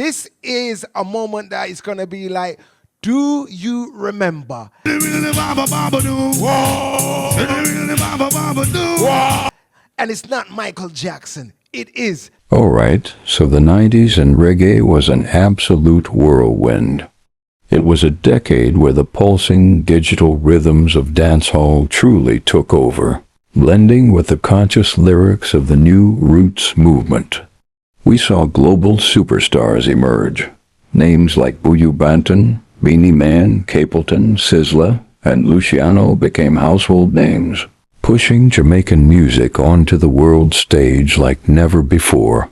This is a moment that is going to be like, do you remember? And it's not Michael Jackson. It is. All right, so the 90s and reggae was an absolute whirlwind. It was a decade where the pulsing digital rhythms of dancehall truly took over, blending with the conscious lyrics of the new roots movement. We saw global superstars emerge. Names like Buju Banton, Beenie Man, Capleton, Sizzla, and Luciano became household names, pushing Jamaican music onto the world stage like never before.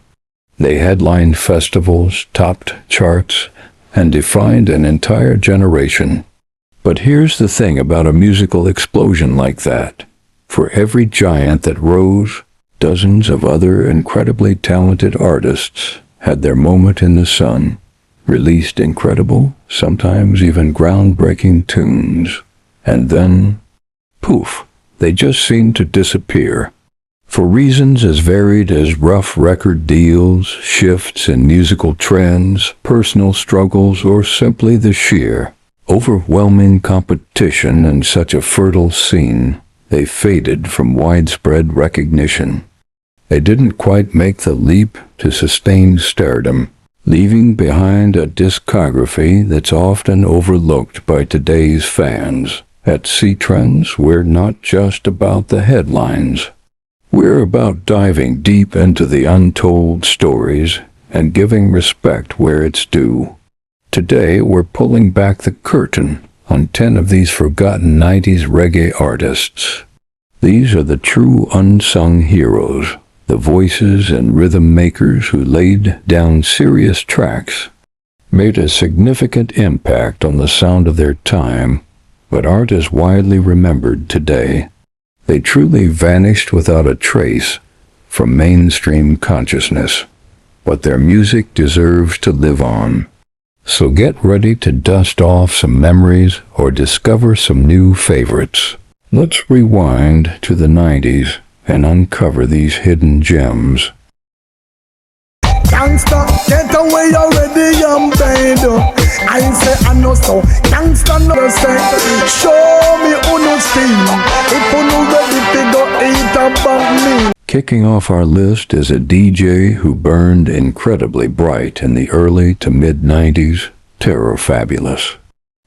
They headlined festivals, topped charts, and defined an entire generation. But here's the thing about a musical explosion like that. For every giant that rose, dozens of other incredibly talented artists had their moment in the sun, released incredible, sometimes even groundbreaking tunes. And then, poof, they just seemed to disappear. For reasons as varied as rough record deals, shifts in musical trends, personal struggles, or simply the sheer, overwhelming competition in such a fertile scene, they faded from widespread recognition. They didn't quite make the leap to sustained stardom, leaving behind a discography that's often overlooked by today's fans. At CEtrends, we're not just about the headlines. We're about diving deep into the untold stories and giving respect where it's due. Today, we're pulling back the curtain on 10 of these forgotten 90s reggae artists. These are the true unsung heroes, the voices and rhythm makers who laid down serious tracks, made a significant impact on the sound of their time, but aren't as widely remembered today. They truly vanished without a trace from mainstream consciousness, but their music deserves to live on. So get ready to dust off some memories or discover some new favorites. Let's rewind to the 90s and uncover these hidden gems. Gangsta, get away already, I'm paid. I say I know so. Gangsta no say, show me who no steam. If you no ready to go eat about me. Kicking off our list is a DJ who burned incredibly bright in the early to mid-90s, Terror Fabulous.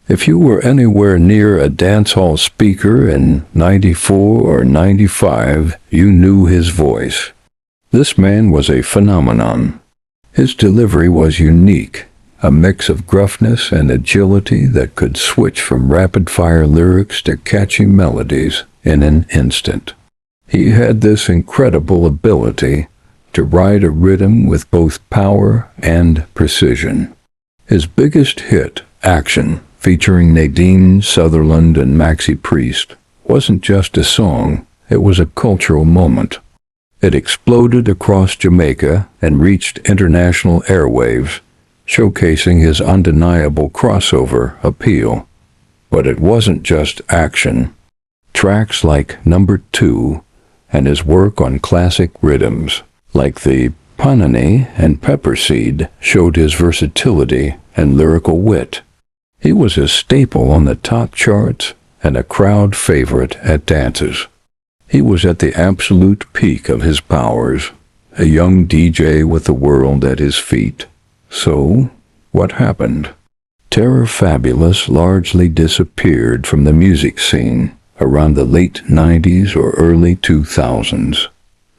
If you were anywhere near a dancehall speaker in 94 or 95, you knew his voice. This man was a phenomenon. His delivery was unique, a mix of gruffness and agility that could switch from rapid-fire lyrics to catchy melodies in an instant. He had this incredible ability to ride a rhythm with both power and precision. His biggest hit, Action, featuring Nadine Sutherland and Maxi Priest, wasn't just a song, it was a cultural moment. It exploded across Jamaica and reached international airwaves, showcasing his undeniable crossover appeal. But it wasn't just Action. Tracks like Number 2 and his work on classic rhythms, like the Panani and Pepper Seed, showed his versatility and lyrical wit. He was a staple on the top charts and a crowd favorite at dances. He was at the absolute peak of his powers, a young DJ with the world at his feet. So, what happened? Terror Fabulous largely disappeared from the music scene around the late 90s or early 2000s.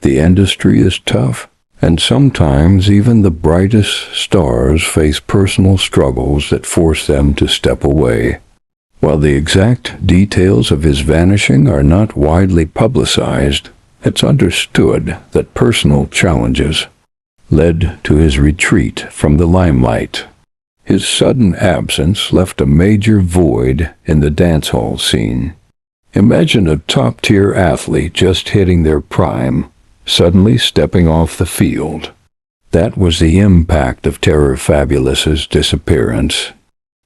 The industry is tough, and sometimes even the brightest stars face personal struggles that force them to step away. While the exact details of his vanishing are not widely publicized, it's understood that personal challenges led to his retreat from the limelight. His sudden absence left a major void in the dancehall scene. Imagine a top-tier athlete just hitting their prime, suddenly stepping off the field. That was the impact of Terror Fabulous's disappearance.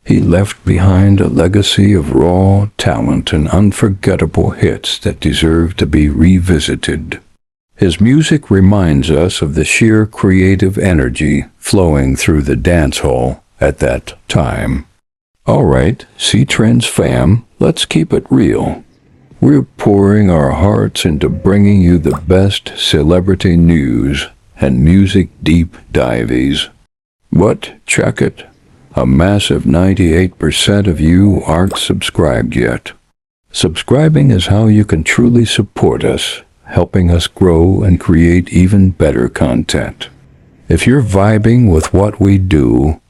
He left behind a legacy of raw talent and unforgettable hits that deserve to be revisited. His music reminds us of the sheer creative energy flowing through the dance hall at that time. All right, CEtrends fam, let's keep it real. We're pouring our hearts into bringing you the best celebrity news and music deep dives. But check it, a massive 98% of you aren't subscribed yet. Subscribing is how you can truly support us, helping us grow and create even better content. If you're vibing with what we do,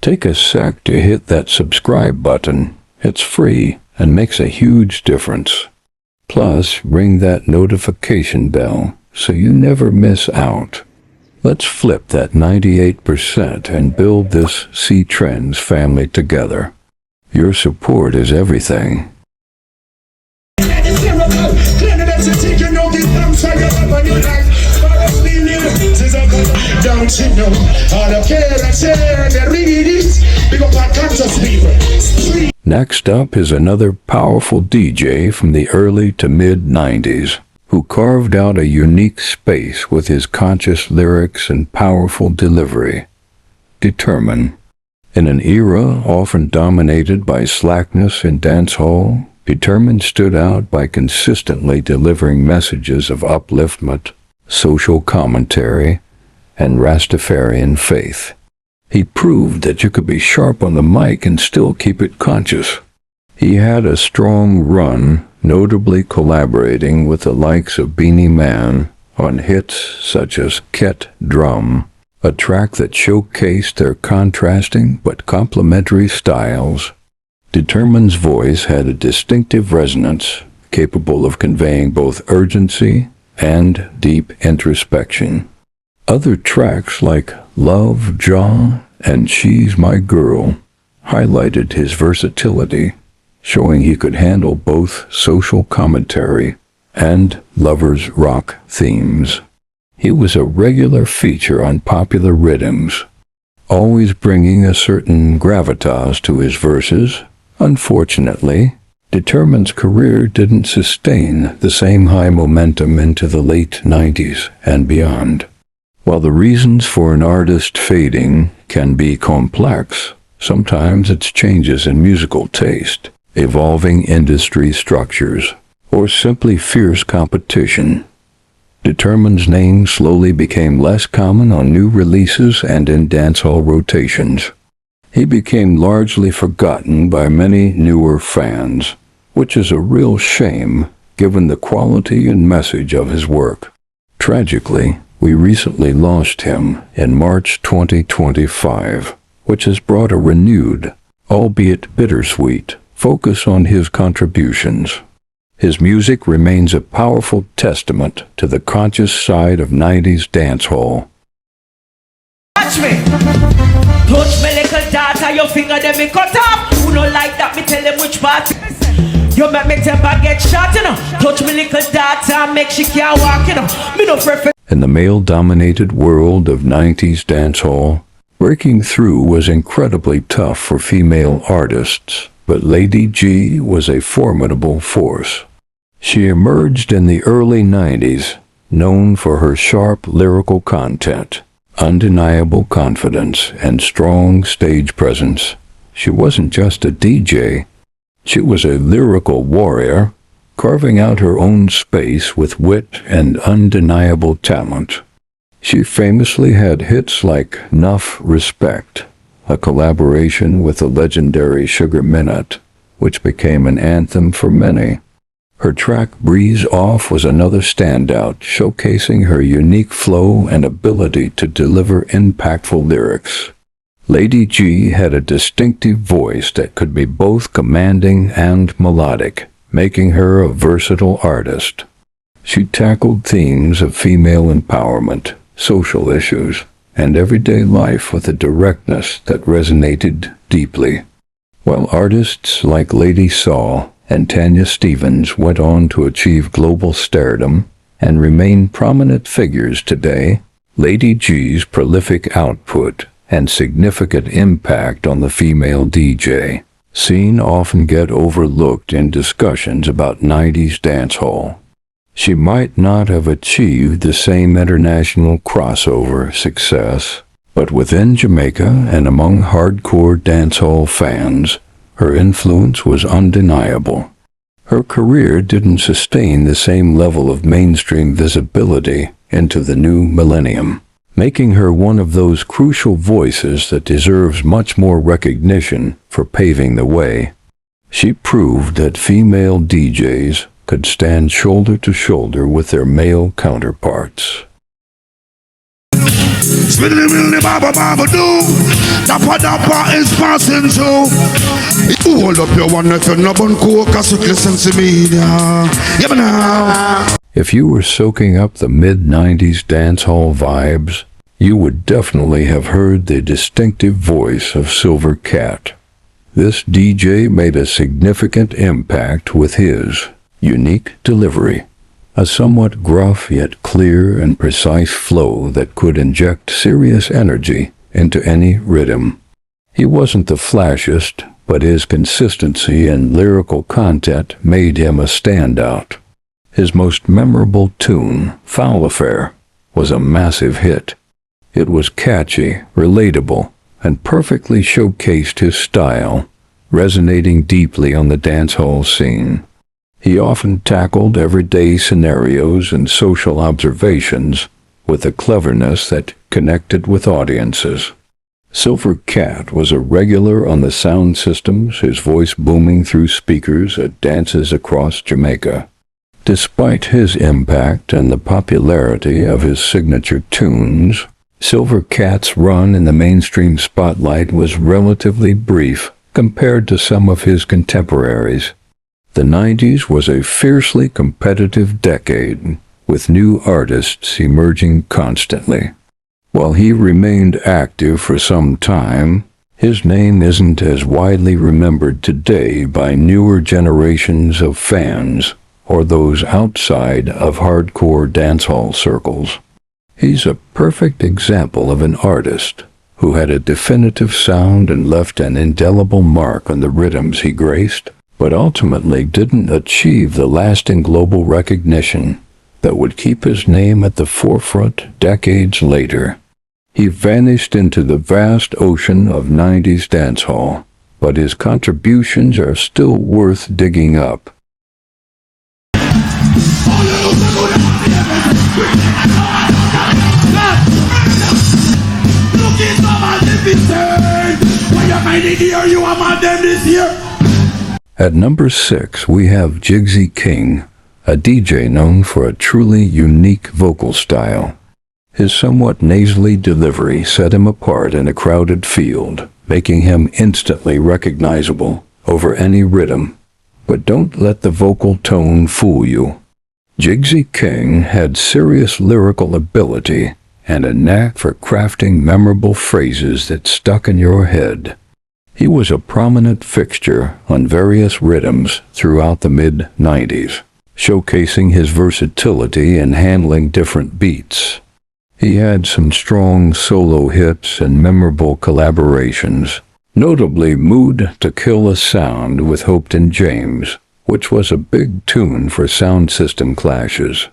take a sec to hit that subscribe button. It's free and makes a huge difference. Plus, ring that notification bell so you never miss out. Let's flip that 98% and build this CEtrends family together. Your support is everything. Don't you know, all the care and share and the read it, big up our conscious people. Next up is another powerful DJ from the early to mid-90s, who carved out a unique space with his conscious lyrics and powerful delivery. Determine. In an era often dominated by slackness in dancehall, Determine stood out by consistently delivering messages of upliftment, social commentary, and Rastafarian faith. He proved that you could be sharp on the mic and still keep it conscious. He had a strong run, notably collaborating with the likes of Beenie on hits such as Ket Drum, a track that showcased their contrasting but complementary styles. Determine's voice had a distinctive resonance, capable of conveying both urgency and deep introspection. Other tracks like Love Jaw and She's My Girl highlighted his versatility, showing he could handle both social commentary and lovers' rock themes. He was a regular feature on popular rhythms, always bringing a certain gravitas to his verses. Unfortunately, Determine's career didn't sustain the same high momentum into the late 90s and beyond. While the reasons for an artist fading can be complex, sometimes it's changes in musical taste, evolving industry structures, or simply fierce competition. Determine's name slowly became less common on new releases and in dancehall rotations. He became largely forgotten by many newer fans, which is a real shame given the quality and message of his work. Tragically, we recently lost him in March 2025, which has brought a renewed, albeit bittersweet, focus on his contributions. His music remains a powerful testament to the conscious side of 90s dancehall. Watch me! Touch me little daughter, your finger them me cut off. Who no like that, me tell them which part. You make me temper get shot, you know. Touch me little daughter, make she can't walk, you know. Me no prefer. In the male-dominated world of 90s dancehall, breaking through was incredibly tough for female artists, but LadyG was a formidable force. She emerged in the early 90s, known for her sharp lyrical content, undeniable confidence, and strong stage presence. She wasn't just a DJ, she was a lyrical warrior, carving out her own space with wit and undeniable talent. She famously had hits like Nuff Respect, a collaboration with the legendary Sugar Minott, which became an anthem for many. Her track Breeze Off was another standout, showcasing her unique flow and ability to deliver impactful lyrics. LadyG had a distinctive voice that could be both commanding and melodic, making her a versatile artist. She tackled themes of female empowerment, social issues, and everyday life with a directness that resonated deeply. While artists like Lady Saw and Tanya Stephens went on to achieve global stardom and remain prominent figures today, LadyG's prolific output and significant impact on the female DJ scene often get overlooked in discussions about 90s dancehall. She might not have achieved the same international crossover success, but within Jamaica and among hardcore dancehall fans, her influence was undeniable. Her career didn't sustain the same level of mainstream visibility into the new millennium, making her one of those crucial voices that deserves much more recognition for paving the way. She proved that female DJs could stand shoulder to shoulder with their male counterparts. Dapper is passing through. Hold up your one if you're not on coke, cause you listen to me now. Yeah, now. If you were soaking up the mid-90s dancehall vibes, you would definitely have heard the distinctive voice of Silver Cat. This DJ made a significant impact with his unique delivery, a somewhat gruff yet clear and precise flow that could inject serious energy into any rhythm. He wasn't the flashiest, but his consistency and lyrical content made him a standout. His most memorable tune, Foul Affair, was a massive hit. It was catchy, relatable, and perfectly showcased his style, resonating deeply on the dancehall scene. He often tackled everyday scenarios and social observations with a cleverness that connected with audiences. Silver Cat was a regular on the sound systems, his voice booming through speakers at dances across Jamaica. Despite his impact and the popularity of his signature tunes, Silver Cat's run in the mainstream spotlight was relatively brief compared to some of his contemporaries. The 90s was a fiercely competitive decade, with new artists emerging constantly. While he remained active for some time, his name isn't as widely remembered today by newer generations of fans or those outside of hardcore dancehall circles. He's a perfect example of an artist who had a definitive sound and left an indelible mark on the rhythms he graced, but ultimately didn't achieve the lasting global recognition that would keep his name at the forefront decades later. He vanished into the vast ocean of 90s dancehall, but his contributions are still worth digging up. At number 6, we have Jigsy King, a DJ known for a truly unique vocal style. His somewhat nasally delivery set him apart in a crowded field, making him instantly recognizable over any rhythm. But don't let the vocal tone fool you. Jigsy King had serious lyrical ability and a knack for crafting memorable phrases that stuck in your head. He was a prominent fixture on various rhythms throughout the mid-90s, showcasing his versatility in handling different beats. He had some strong solo hits and memorable collaborations, notably Mood to Kill a Sound with Hopeton James, which was a big tune for sound system clashes.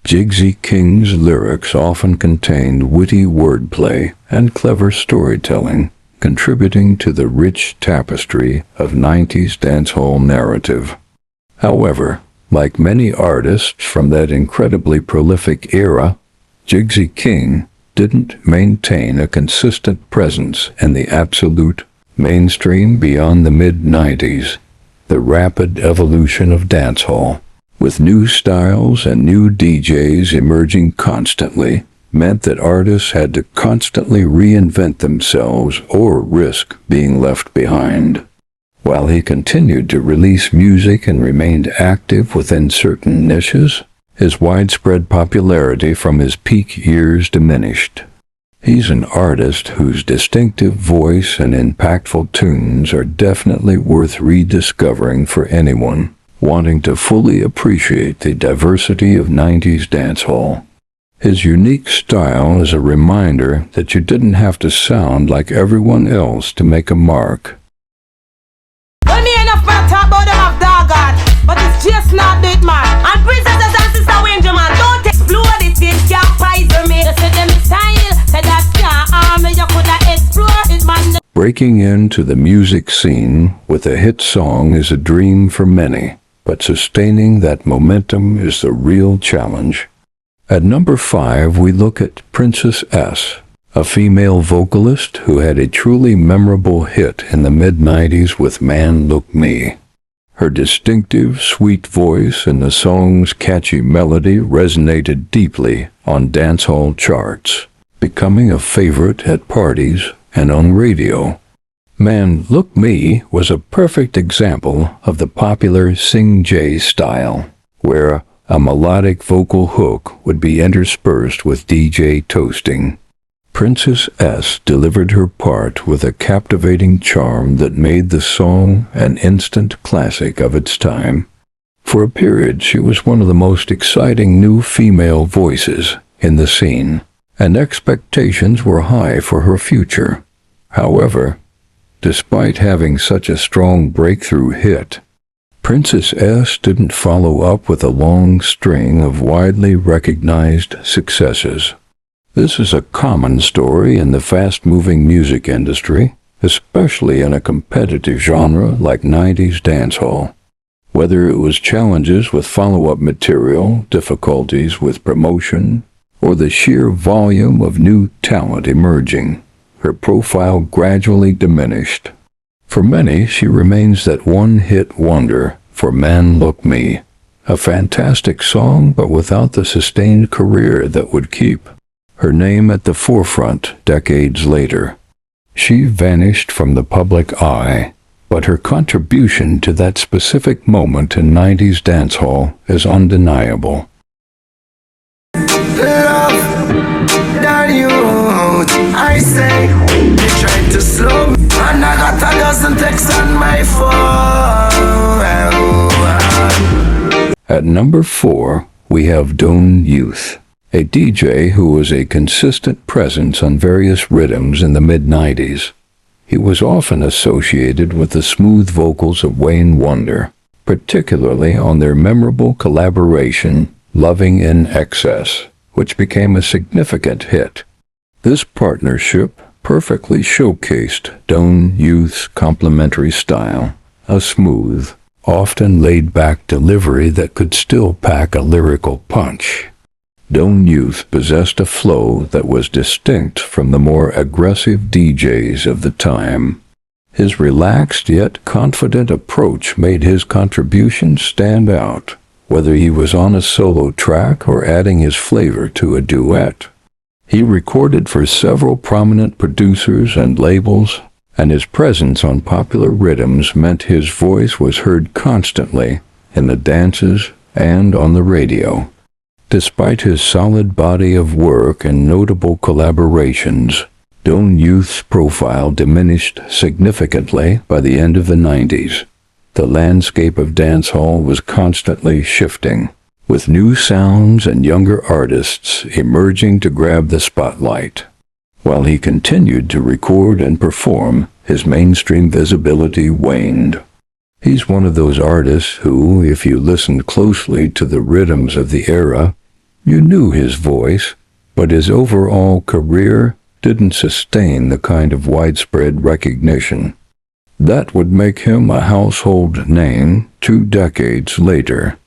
Jigsy King's lyrics often contained witty wordplay and clever storytelling, contributing to the rich tapestry of 90s dancehall narrative. However, like many artists from that incredibly prolific era, Jigsy King didn't maintain a consistent presence in the absolute mainstream beyond the mid-90s. The rapid evolution of dancehall, with new styles and new DJs emerging constantly, meant that artists had to constantly reinvent themselves or risk being left behind. While he continued to release music and remained active within certain niches, his widespread popularity from his peak years diminished. He's an artist whose distinctive voice and impactful tunes are definitely worth rediscovering for anyone wanting to fully appreciate the diversity of 90s dancehall. His unique style is a reminder that you didn't have to sound like everyone else to make a mark. Well, me enough man talk about them of dog God, but it's just not it, man. And princesses and sisters, Breaking into the music scene with a hit song is a dream for many, but sustaining that momentum is the real challenge. At number 5, we look at Princess S, a female vocalist who had a truly memorable hit in the mid-90s with Man Look Me. Her distinctive, sweet voice and the song's catchy melody resonated deeply on dancehall charts, becoming a favorite at parties and on radio. Man Look Me was a perfect example of the popular sing-jay style, where a melodic vocal hook would be interspersed with DJ toasting. Princess S delivered her part with a captivating charm that made the song an instant classic of its time. For a period, she was one of the most exciting new female voices in the scene, and expectations were high for her future. However, despite having such a strong breakthrough hit, Princess S didn't follow up with a long string of widely recognized successes. This is a common story in the fast-moving music industry, especially in a competitive genre like 90s dancehall. Whether it was challenges with follow-up material, difficulties with promotion, or the sheer volume of new talent emerging, her profile gradually diminished. For many, she remains that one-hit wonder for Man Look Me, a fantastic song but without the sustained career that would keep her name at the forefront decades later. She vanished from the public eye, but her contribution to that specific moment in 90s dancehall is undeniable. Love, that you, I say, they tried to slow me, and I got a dozen texts on my phone. At number 4, we have Don Youth, a DJ who was a consistent presence on various rhythms in the mid-90s. He was often associated with the smooth vocals of Wayne Wonder, particularly on their memorable collaboration, Loving in Excess, which became a significant hit. This partnership perfectly showcased Don Youth's complementary style, a smooth, often laid-back delivery that could still pack a lyrical punch. Don Youth possessed a flow that was distinct from the more aggressive DJs of the time. His relaxed yet confident approach made his contribution stand out, whether he was on a solo track or adding his flavor to a duet. He recorded for several prominent producers and labels, and his presence on popular rhythms meant his voice was heard constantly in the dances and on the radio. Despite his solid body of work and notable collaborations, Don Youth's profile diminished significantly by the end of the 90s. The landscape of dancehall was constantly shifting, with new sounds and younger artists emerging to grab the spotlight. While he continued to record and perform, his mainstream visibility waned. He's one of those artists who, if you listened closely to the rhythms of the era, you knew his voice, but his overall career didn't sustain the kind of widespread recognition that would make him a household name 2 decades later.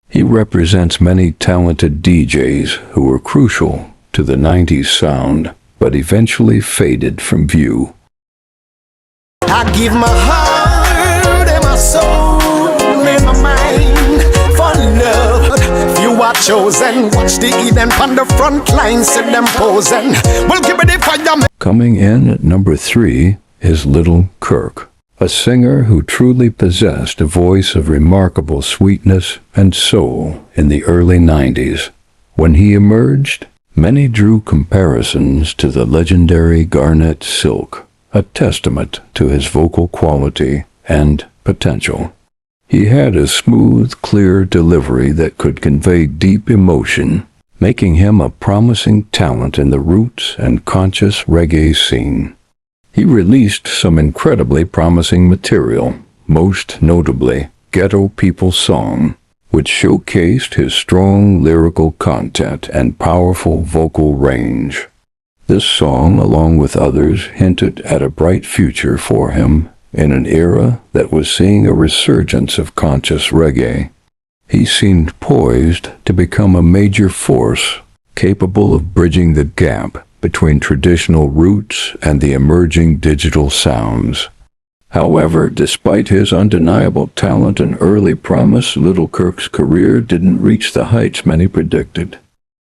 He represents many talented DJs who were crucial to the 90s sound, but eventually faded from view. I give my heart and my soul and my mind for love. You are chosen. Watch the Eden on the front line, set them posing. We'll give it the fire. Coming in at number 3 is Little Kirk, a singer who truly possessed a voice of remarkable sweetness and soul in the early 90s. When he emerged, many drew comparisons to the legendary Garnet Silk, a testament to his vocal quality and potential. He had a smooth, clear delivery that could convey deep emotion, making him a promising talent in the roots and conscious reggae scene. He released some incredibly promising material, most notably Ghetto People Song, which showcased his strong lyrical content and powerful vocal range. This song, along with others, hinted at a bright future for him in an era that was seeing a resurgence of conscious reggae. He seemed poised to become a major force, capable of bridging the gap between traditional roots and the emerging digital sounds. However, despite his undeniable talent and early promise, Little Kirk's career didn't reach the heights many predicted.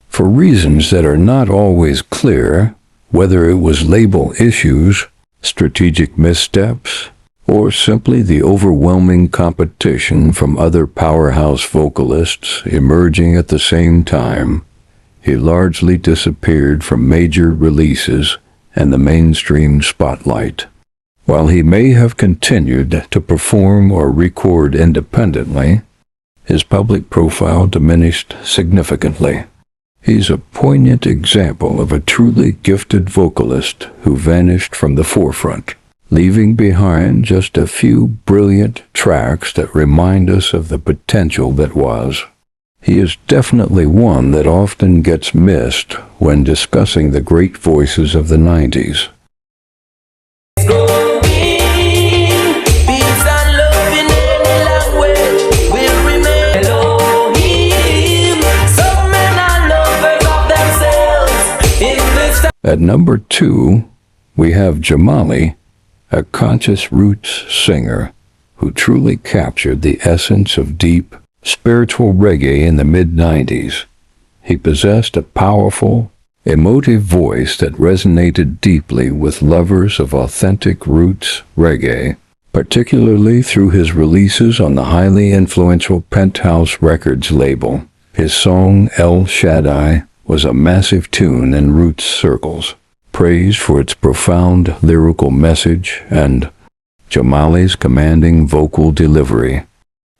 For reasons that are not always clear, whether it was label issues, strategic missteps, or simply the overwhelming competition from other powerhouse vocalists emerging at the same time, he largely disappeared from major releases and the mainstream spotlight. While he may have continued to perform or record independently, his public profile diminished significantly. He's a poignant example of a truly gifted vocalist who vanished from the forefront, leaving behind just a few brilliant tracks that remind us of the potential that was. He is definitely one that often gets missed when discussing the great voices of the 90s. At number 2, we have Jamali, a conscious roots singer who truly captured the essence of deep, spiritual reggae in the mid-90s. He possessed a powerful, emotive voice that resonated deeply with lovers of authentic roots reggae, particularly through his releases on the highly influential Penthouse Records label. His song El Shaddai was a massive tune in roots circles, praised for its profound lyrical message and Jamali's commanding vocal delivery.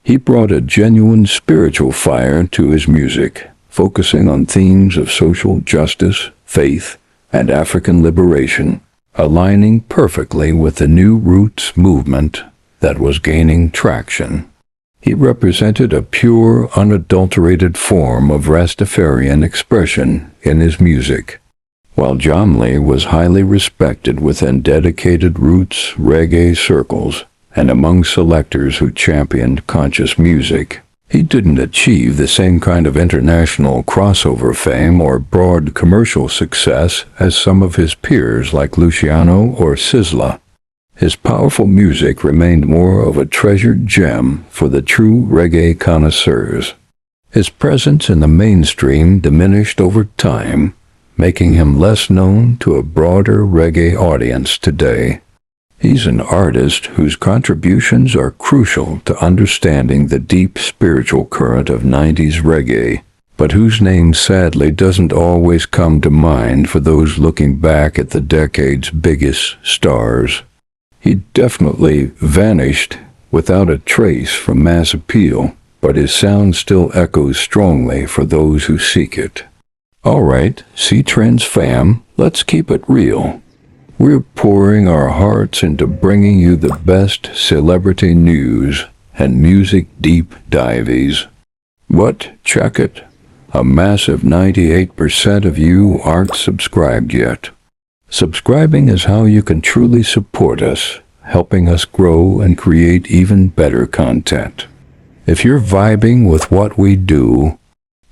He brought a genuine spiritual fire to his music, focusing on themes of social justice, faith, and African liberation, aligning perfectly with the new roots movement that was gaining traction. He represented a pure, unadulterated form of Rastafarian expression in his music, while Jamali was highly respected within dedicated roots reggae circles and among selectors who championed conscious music. He didn't achieve the same kind of international crossover fame or broad commercial success as some of his peers like Luciano or Sizzla. His powerful music remained more of a treasured gem for the true reggae connoisseurs. His presence in the mainstream diminished over time, making him less known to a broader reggae audience today. He's an artist whose contributions are crucial to understanding the deep spiritual current of 90s reggae, but whose name sadly doesn't always come to mind for those looking back at the decade's biggest stars. He definitely vanished without a trace from mass appeal, but his sound still echoes strongly for those who seek it. Alright, CEtrends fam, let's keep it real. We're pouring our hearts into bringing you the best celebrity news and music deep dives. But check it, a massive 98% of you aren't subscribed yet. Subscribing is how you can truly support us, helping us grow and create even better content. If you're vibing with what we do,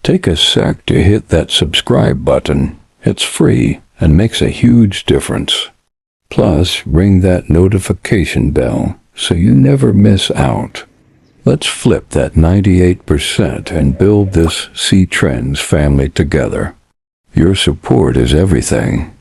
take a sec to hit that subscribe button. It's free and makes a huge difference. Plus, ring that notification bell so you never miss out. Let's flip that 98% and build this CEtrends family together. Your support is everything.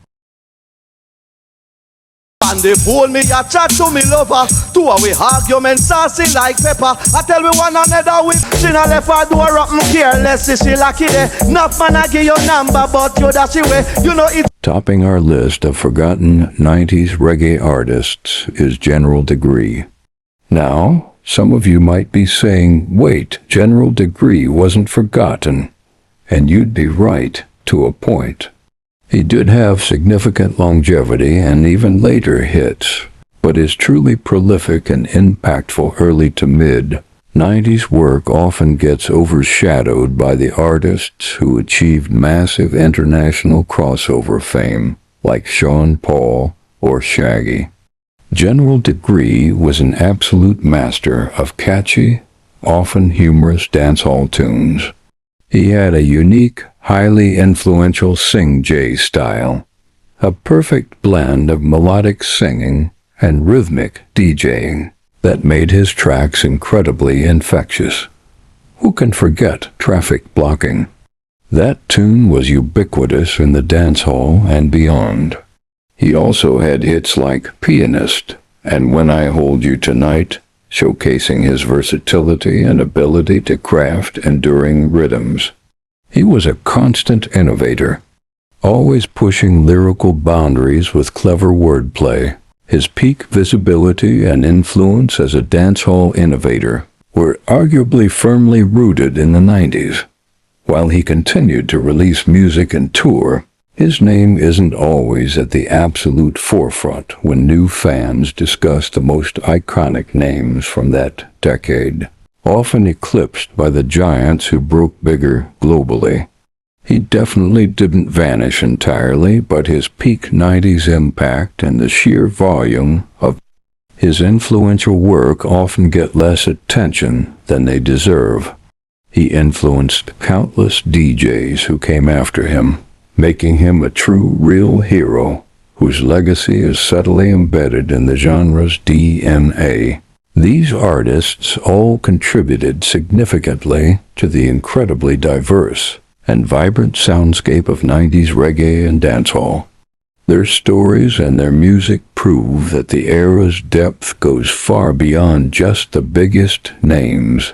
And they pull me a chat to me lover. Two away arguments saucy like pepper. I tell me one another with she not left her door up and careless. She lucky there. Enough man I give your number but you dash away. You know it. Topping our list of forgotten 90s reggae artists is General Degree. Now, some of you might be saying, wait, General Degree wasn't forgotten. And you'd be right, to a point. He did have significant longevity and even later hits, but his truly prolific and impactful early to mid-90s work often gets overshadowed by the artists who achieved massive international crossover fame, like Sean Paul or Shaggy. General Degree was an absolute master of catchy, often humorous dancehall tunes. He had a unique, highly influential sing-jay style, a perfect blend of melodic singing and rhythmic DJing that made his tracks incredibly infectious. Who can forget Traffic Blocking? That tune was ubiquitous in the dancehall and beyond. He also had hits like Pianist and When I Hold You Tonight, showcasing his versatility and ability to craft enduring rhythms. He was a constant innovator, always pushing lyrical boundaries with clever wordplay. His peak visibility and influence as a dancehall innovator were arguably firmly rooted in the 90s. While he continued to release music and tour, his name isn't always at the absolute forefront when new fans discuss the most iconic names from that decade, often eclipsed by the giants who broke bigger globally. He definitely didn't vanish entirely, but his peak 90s impact and the sheer volume of his influential work often get less attention than they deserve. He influenced countless DJs who came after him, making him a true, real hero whose legacy is subtly embedded in the genre's DNA. These artists all contributed significantly to the incredibly diverse and vibrant soundscape of 90s reggae and dancehall. Their stories and their music prove that the era's depth goes far beyond just the biggest names.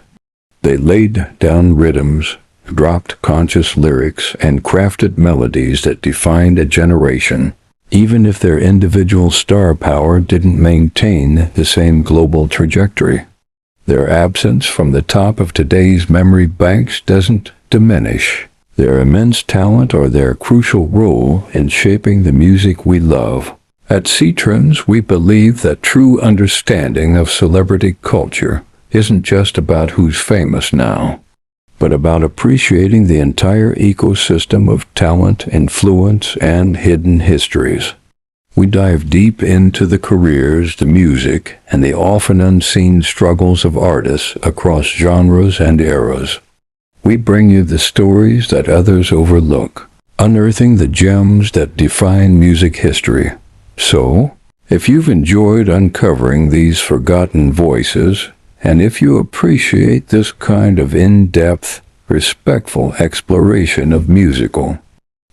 They laid down rhythms, dropped conscious lyrics, and crafted melodies that defined a generation, even if their individual star power didn't maintain the same global trajectory. Their absence from the top of today's memory banks doesn't diminish their immense talent or their crucial role in shaping the music we love. At CEtrends, we believe that true understanding of celebrity culture isn't just about who's famous now, but about appreciating the entire ecosystem of talent, influence, and hidden histories. We dive deep into the careers, the music, and the often unseen struggles of artists across genres and eras. We bring you the stories that others overlook, unearthing the gems that define music history. So, if you've enjoyed uncovering these forgotten voices, and if you appreciate this kind of in-depth, respectful exploration of musical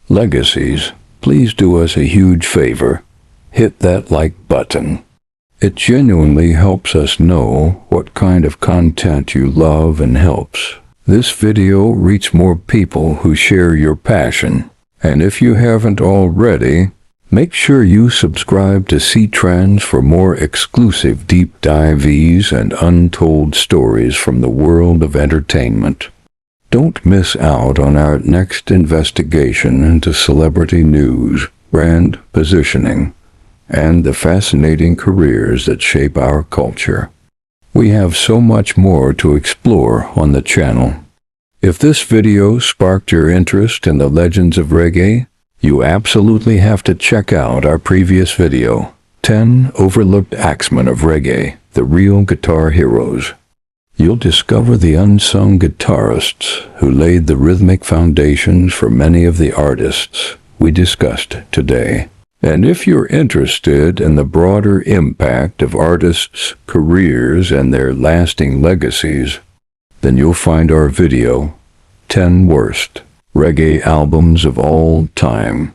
legacies, please do us a huge favor. Hit that like button. It genuinely helps us know what kind of content you love and helps this video reach more people who share your passion. And if you haven't already, make sure you subscribe to CEtrends for more exclusive deep dives and untold stories from the world of entertainment. Don't miss out on our next investigation into celebrity news, brand positioning, and the fascinating careers that shape our culture. We have so much more to explore on the channel. If this video sparked your interest in the legends of reggae, you absolutely have to check out our previous video, 10 Overlooked Axemen of Reggae, the Real Guitar Heroes. You'll discover the unsung guitarists who laid the rhythmic foundations for many of the artists we discussed today. And if you're interested in the broader impact of artists' careers and their lasting legacies, then you'll find our video, 10 Worst Reggae Albums of All Time,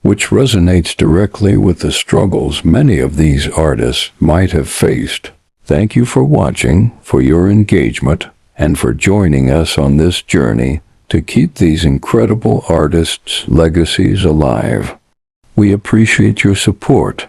which resonates directly with the struggles many of these artists might have faced. Thank you for watching, for your engagement, and for joining us on this journey to keep these incredible artists' legacies alive. We appreciate your support